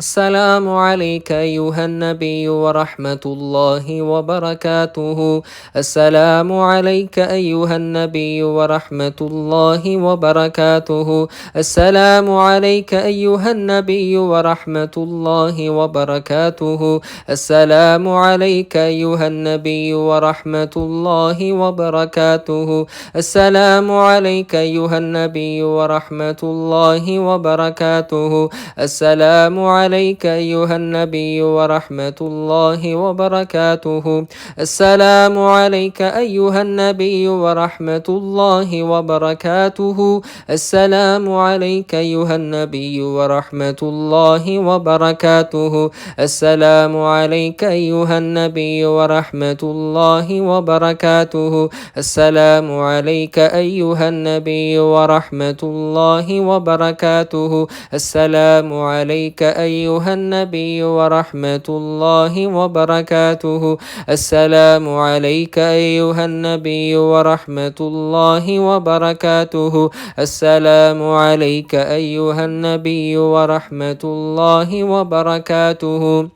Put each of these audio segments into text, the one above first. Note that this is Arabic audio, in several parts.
السلام عليك أيها النبي ورحمة الله وبركاته. السلام عليك أيها النبي ورحمة الله وبركاته. السلام عليك أيها النبي ورحمة الله وبركاته. السلام عليك أيها النبي ورحمة الله وبركاته. السلام عليك أيها النبي ورحمة الله وبركاته. السلام عليك أيها النبي ورحمة الله وبركاته. السلام عليك أيها النبي ورحمة الله وبركاته. السلام عليك أيها النبي ورحمة الله وبركاته. السلام عليك أيها النبي ورحمة الله وبركاته. السلام عليك أيها النبي ورحمة الله وبركاته. السلام عليك أيها النبي ورحمة الله وبركاته. السلام عليك أيها النبي ورحمة الله وبركاته. السلام عليك أيها النبي ورحمة الله وبركاته.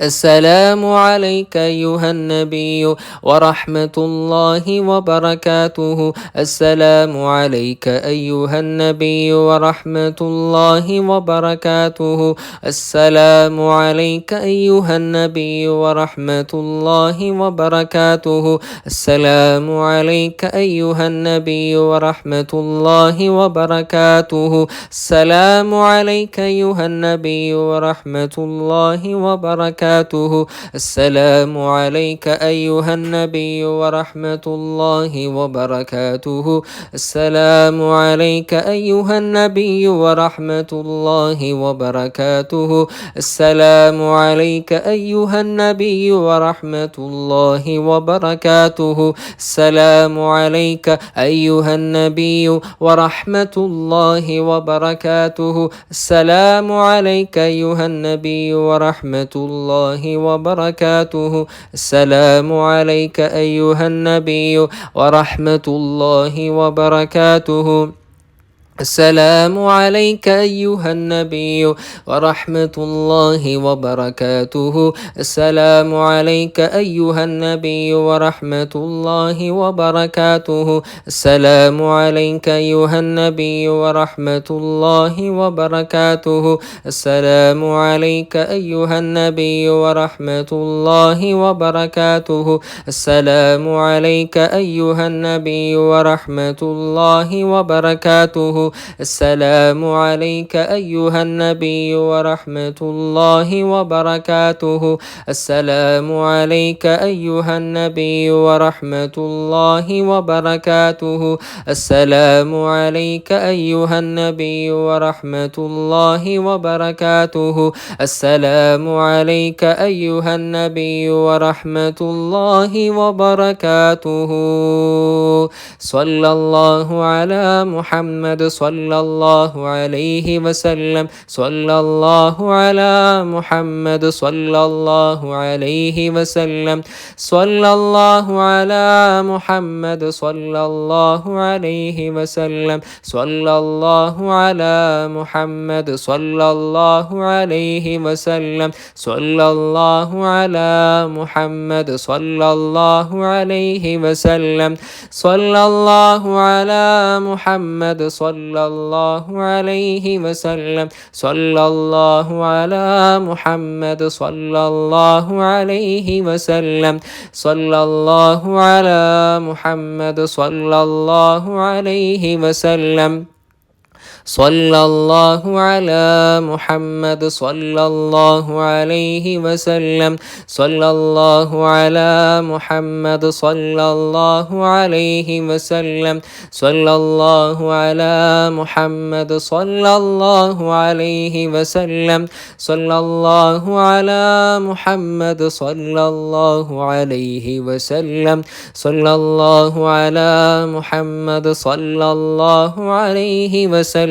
السلام عليك أيها النبي ورحمة الله وبركاته. السلام عليك أيها النبي ورحمة الله وبركاته. السلام عليك أيها النبي ورحمة الله وبركاته. السلام عليك أيها النبي ورحمة الله وبركاته. السلام عليك أيها النبي ورحمة الله وبركاته. السلام عليك أيها النبي ورحمة الله وبركاته. السلام عليك أيها النبي ورحمة الله وبركاته. السلام عليك أيها النبي ورحمة الله وبركاته. السلام عليك أيها النبي ورحمة الله وبركاته. السلام عليك أيها النبي ورحمة الله وبركاته. السلام عليك أيها النبي ورحمة الله وبركاته. السلام عليك أيها النبي ورحمة الله وبركاته. السلام عليك أيها النبي ورحمة الله وبركاته. السلام عليك أيها النبي ورحمة الله وبركاته. السلام عليك أيها النبي ورحمة الله وبركاته. السلام عليك أيها النبي ورحمة الله وبركاته. السلام عليك أيها النبي ورحمة الله وبركاته. السلام عليك أيها النبي ورحمة الله وبركاته. السلام عليك أيها النبي ورحمة الله وبركاته. السلام عليك أيها النبي ورحمة الله وبركاته. صلى الله على محمد صلى الله عليه وسلم. صلى الله على محمد صلى الله عليه وسلم. صلى الله على محمد صلى الله عليه وسلم. صلى الله على محمد صلى الله عليه وسلم. صلى الله على محمد صلى الله عليه وسلم. صلى الله على محمد صلى الله عليه وسلم. صلى الله على محمد صلى الله عليه وسلم. صلى الله على محمد صلى الله عليه وسلم. صلى الله على محمد صلى الله عليه وسلم. صلى الله على محمد صلى الله عليه وسلم. صلى الله على محمد صلى الله عليه وسلم. صلى الله على محمد صلى الله عليه وسلم. صلى الله على محمد صلى الله عليه وسلم.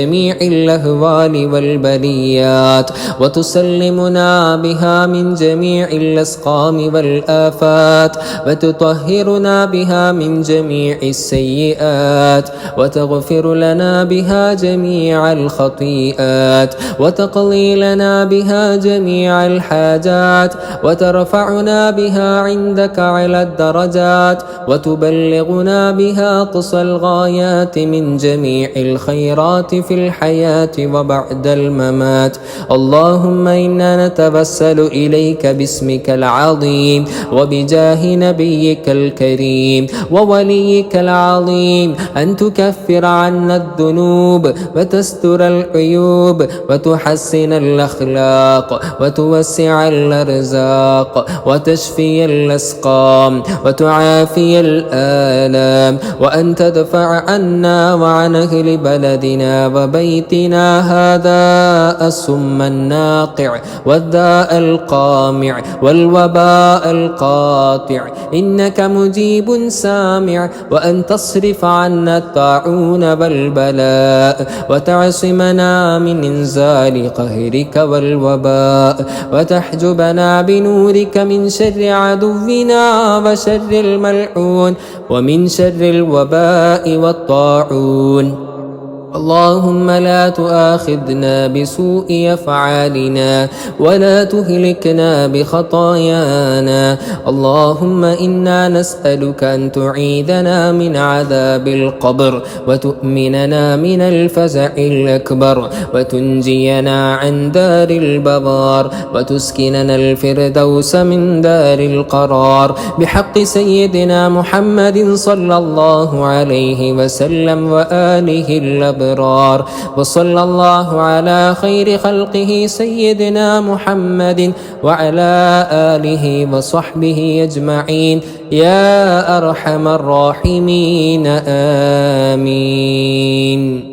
جميع الأهوال والبليات، وتسلمنا بها من جميع الأسقام والآفات، وتطهرنا بها من جميع السيئات، وتغفر لنا بها جميع الخطيئات، وتقضي لنا بها جميع الحاجات، وترفعنا بها عندك على الدرجات، وتبلغنا بها أقصى الغايات من جميع الخيرات في الحياة وبعد الممات. اللهم إنا نتوسل إليك باسمك العظيم وبجاه نبيك الكريم ووليك العظيم أن تكفر عنا الذنوب وتستر العيوب وتحسن الأخلاق وتوسع الأرزاق وتشفي الأسقام وتعافي الآلام، وأن تدفع عنا وعن أهل بلدنا وبيتنا هذا السم الناقع والداء القامع والوباء القاطع، إنك مجيب سامع، وأن تصرف عنا الطاعون والبلاء وتعصمنا من إنزال قهرك والوباء، وتحجبنا بنورك من شر عدونا وشر الملعون ومن شر الوباء والطاعون. اللهم لا تؤاخذنا بسوء أفعالنا ولا تهلكنا بخطايانا. اللهم إنا نسألك أن تعيذنا من عذاب القبر وتؤمننا من الفزع الأكبر وتنجينا عن دار البوار وتسكننا الفردوس من دار القرار بحق سيدنا محمد صلى الله عليه وسلم وآله الأبرار. وصلى الله على خير خلقه سيدنا محمد وعلى آله وصحبه أجمعين يا أرحم الراحمين. آمين.